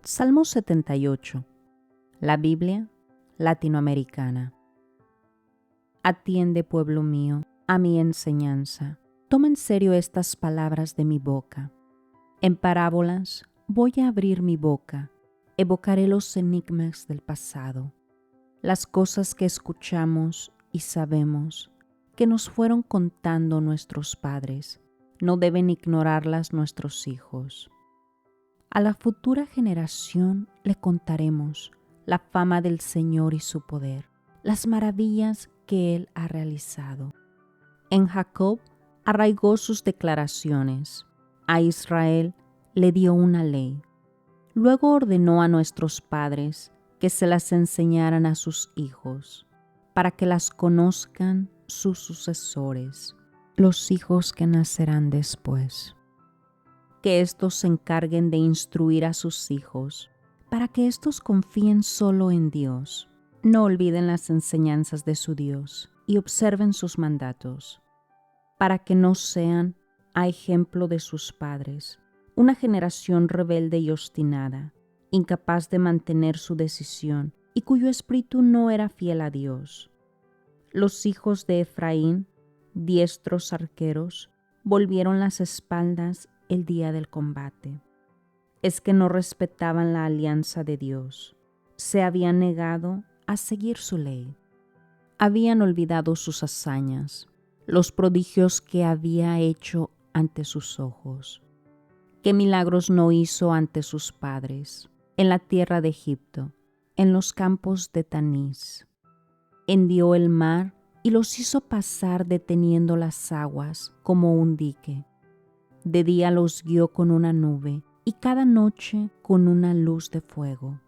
Salmo 78. La Biblia latinoamericana. Atiende, pueblo mío, a mi enseñanza. Toma en serio estas palabras de mi boca. En parábolas voy a abrir mi boca. Evocaré los enigmas del pasado, las cosas que escuchamos y sabemos, que nos fueron contando nuestros padres. No deben ignorarlas nuestros hijos. A la futura generación le contaremos la fama del Señor y su poder, las maravillas que Él ha realizado. En Jacob arraigó sus declaraciones, a Israel le dio una ley. Luego ordenó a nuestros padres que se las enseñaran a sus hijos, para que las conozcan sus sucesores, los hijos que nacerán después. Que éstos se encarguen de instruir a sus hijos, para que éstos confíen solo en Dios. No olviden las enseñanzas de su Dios y observen sus mandatos, para que no sean a ejemplo de sus padres, una generación rebelde y obstinada, incapaz de mantener su decisión y cuyo espíritu no era fiel a Dios. Los hijos de Efraín, diestros arqueros, volvieron las espaldas el día del combate. Es que no respetaban la alianza de Dios, se habían negado a seguir su ley. Habían olvidado sus hazañas, los prodigios que había hecho ante sus ojos. ¿Qué milagros no hizo ante sus padres, en la tierra de Egipto, en los campos de Tanís? Hendió el mar y los hizo pasar deteniendo las aguas como un dique. De día los guió con una nube y cada noche con una luz de fuego.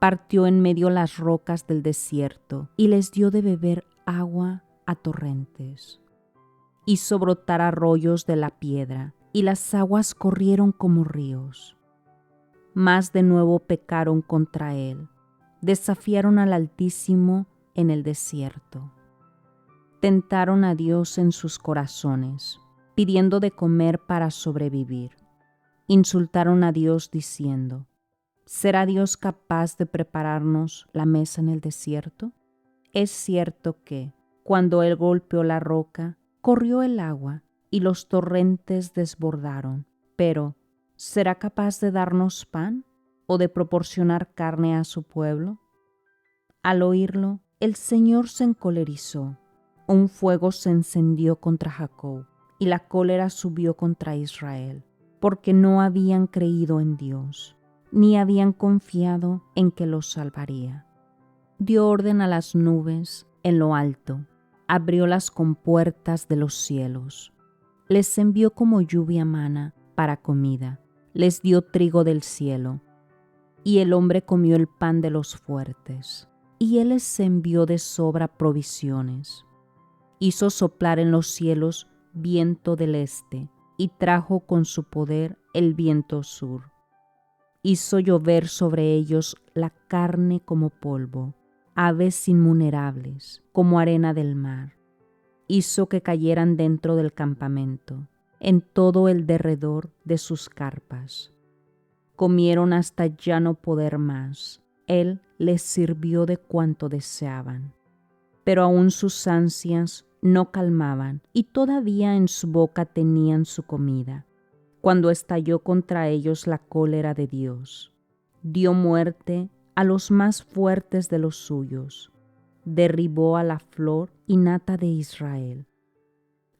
Partió en medio las rocas del desierto y les dio de beber agua a torrentes. Hizo brotar arroyos de la piedra y las aguas corrieron como ríos. Mas de nuevo pecaron contra él, desafiaron al Altísimo en el desierto. Tentaron a Dios en sus corazones, pidiendo de comer para sobrevivir. Insultaron a Dios diciendo: ¿será Dios capaz de prepararnos la mesa en el desierto? Es cierto que, cuando Él golpeó la roca, corrió el agua y los torrentes desbordaron, pero ¿será capaz de darnos pan o de proporcionar carne a su pueblo? Al oírlo, el Señor se encolerizó. Un fuego se encendió contra Jacob y la cólera subió contra Israel, porque no habían creído en Dios, ni habían confiado en que los salvaría. Dio orden a las nubes en lo alto, abrió las compuertas de los cielos, les envió como lluvia mana para comida, les dio trigo del cielo, y el hombre comió el pan de los fuertes, y él les envió de sobra provisiones. Hizo soplar en los cielos viento del este, y trajo con su poder el viento sur. Hizo llover sobre ellos la carne como polvo, aves innumerables, como arena del mar. Hizo que cayeran dentro del campamento, en todo el derredor de sus carpas. Comieron hasta ya no poder más. Él les sirvió de cuanto deseaban. Pero aún sus ansias no calmaban y todavía en su boca tenían su comida, cuando estalló contra ellos la cólera de Dios. Dio muerte a los más fuertes de los suyos, derribó a la flor y nata de Israel.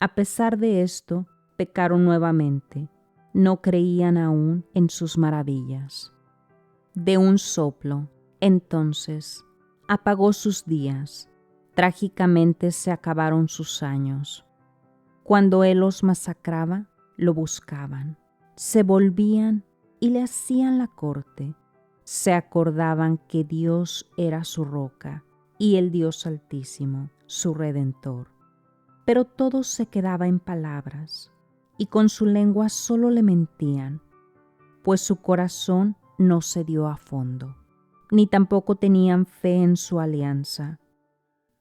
A pesar de esto, pecaron nuevamente, no creían aún en sus maravillas. De un soplo, entonces, apagó sus días. Trágicamente se acabaron sus años. Cuando él los masacraba, lo buscaban. Se volvían y le hacían la corte. Se acordaban que Dios era su roca y el Dios Altísimo, su Redentor. Pero todo se quedaba en palabras, y con su lengua solo le mentían, pues su corazón no se dio a fondo, ni tampoco tenían fe en su alianza.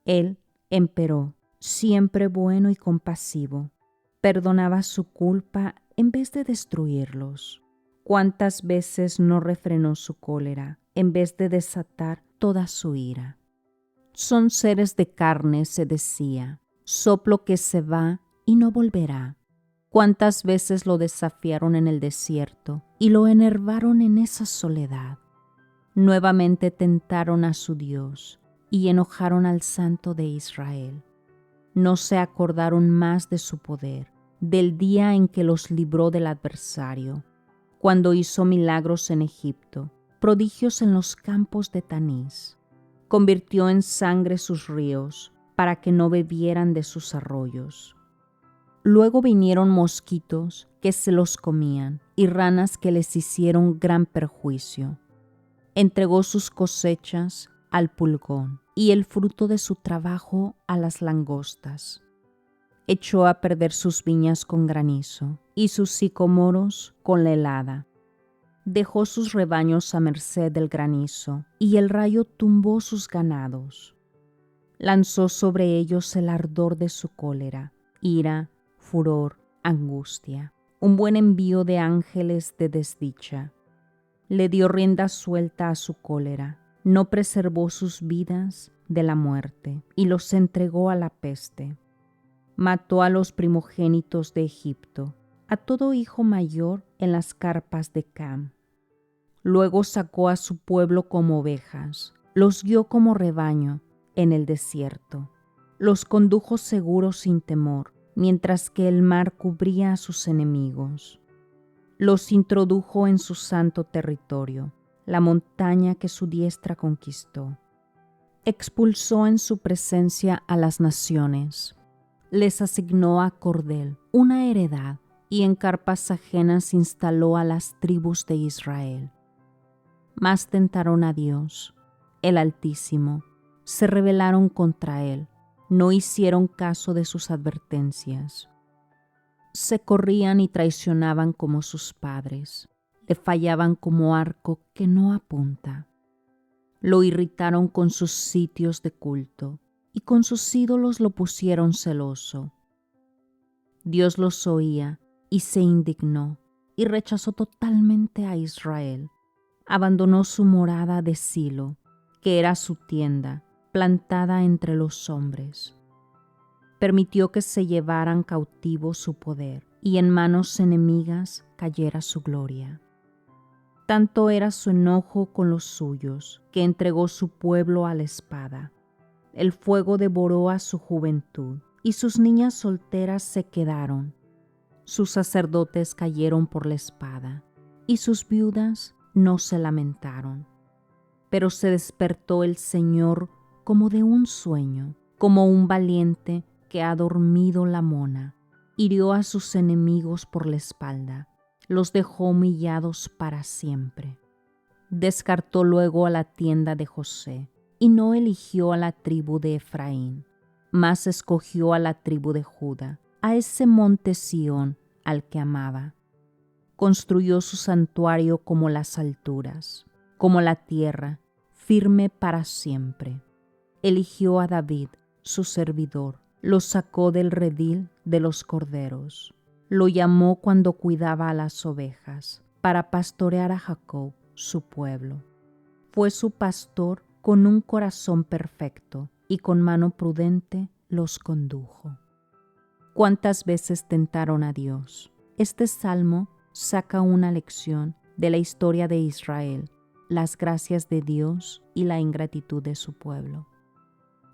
Él, empero, siempre bueno y compasivo, perdonaba su culpa en vez de destruirlos. ¿Cuántas veces no refrenó su cólera en vez de desatar toda su ira? Son seres de carne, se decía, soplo que se va y no volverá. ¿Cuántas veces lo desafiaron en el desierto y lo enervaron en esa soledad? Nuevamente tentaron a su Dios y enojaron al Santo de Israel. No se acordaron más de su poder, del día en que los libró del adversario, cuando hizo milagros en Egipto, prodigios en los campos de Tanís. Convirtió en sangre sus ríos, para que no bebieran de sus arroyos. Luego vinieron mosquitos que se los comían y ranas que les hicieron gran perjuicio. Entregó sus cosechas al pulgón y el fruto de su trabajo a las langostas. Echó a perder sus viñas con granizo y sus sicomoros con la helada. Dejó sus rebaños a merced del granizo y el rayo tumbó sus ganados. Lanzó sobre ellos el ardor de su cólera, ira, furor, angustia, un buen envío de ángeles de desdicha. Le dio rienda suelta a su cólera, no preservó sus vidas de la muerte y los entregó a la peste. Mató a los primogénitos de Egipto, a todo hijo mayor en las carpas de Cam. Luego sacó a su pueblo como ovejas, los guió como rebaño en el desierto. Los condujo seguros sin temor, mientras que el mar cubría a sus enemigos. Los introdujo en su santo territorio, la montaña que su diestra conquistó. Expulsó en su presencia a las naciones. Les asignó a cordel una heredad y en carpas ajenas instaló a las tribus de Israel. Mas tentaron a Dios, el Altísimo, se rebelaron contra él, no hicieron caso de sus advertencias. Se corrían y traicionaban como sus padres, le fallaban como arco que no apunta. Lo irritaron con sus sitios de culto y con sus ídolos lo pusieron celoso. Dios los oía y se indignó y rechazó totalmente a Israel. Abandonó su morada de Silo, que era su tienda, plantada entre los hombres. Permitió que se llevaran cautivo su poder y en manos enemigas cayera su gloria. Tanto era su enojo con los suyos, que entregó su pueblo a la espada. El fuego devoró a su juventud, y sus niñas solteras se quedaron. Sus sacerdotes cayeron por la espada, y sus viudas no se lamentaron. Pero se despertó el Señor como de un sueño, como un valiente que ha dormido la mona. Hirió a sus enemigos por la espalda, los dejó humillados para siempre. Descartó luego a la tienda de José, y no eligió a la tribu de Efraín, mas escogió a la tribu de Judá, a ese monte Sión al que amaba. Construyó su santuario como las alturas, como la tierra, firme para siempre. Eligió a David, su servidor, lo sacó del redil de los corderos. Lo llamó cuando cuidaba a las ovejas, para pastorear a Jacob, su pueblo. Fue su pastor con un corazón perfecto, y con mano prudente los condujo. ¿Cuántas veces tentaron a Dios? Este salmo saca una lección de la historia de Israel, las gracias de Dios y la ingratitud de su pueblo.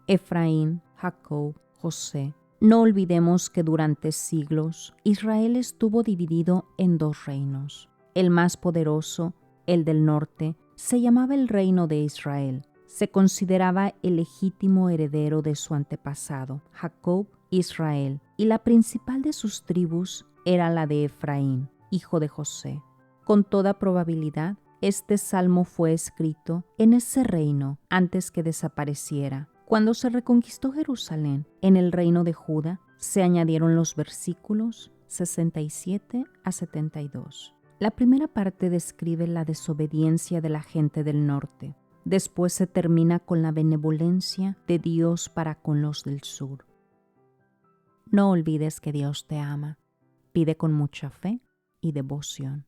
Efraín, Jacob, José. No olvidemos que durante siglos Israel estuvo dividido en dos reinos. El más poderoso, el del norte, se llamaba el reino de Israel. Se consideraba el legítimo heredero de su antepasado, Jacob, Israel, y la principal de sus tribus era la de Efraín, hijo de José. Con toda probabilidad, este salmo fue escrito en ese reino antes que desapareciera. Cuando se reconquistó Jerusalén en el reino de Judá, se añadieron los versículos 67 a 72. La primera parte describe la desobediencia de la gente del norte. Después se termina con la benevolencia de Dios para con los del sur. No olvides que Dios te ama. Pide con mucha fe y devoción.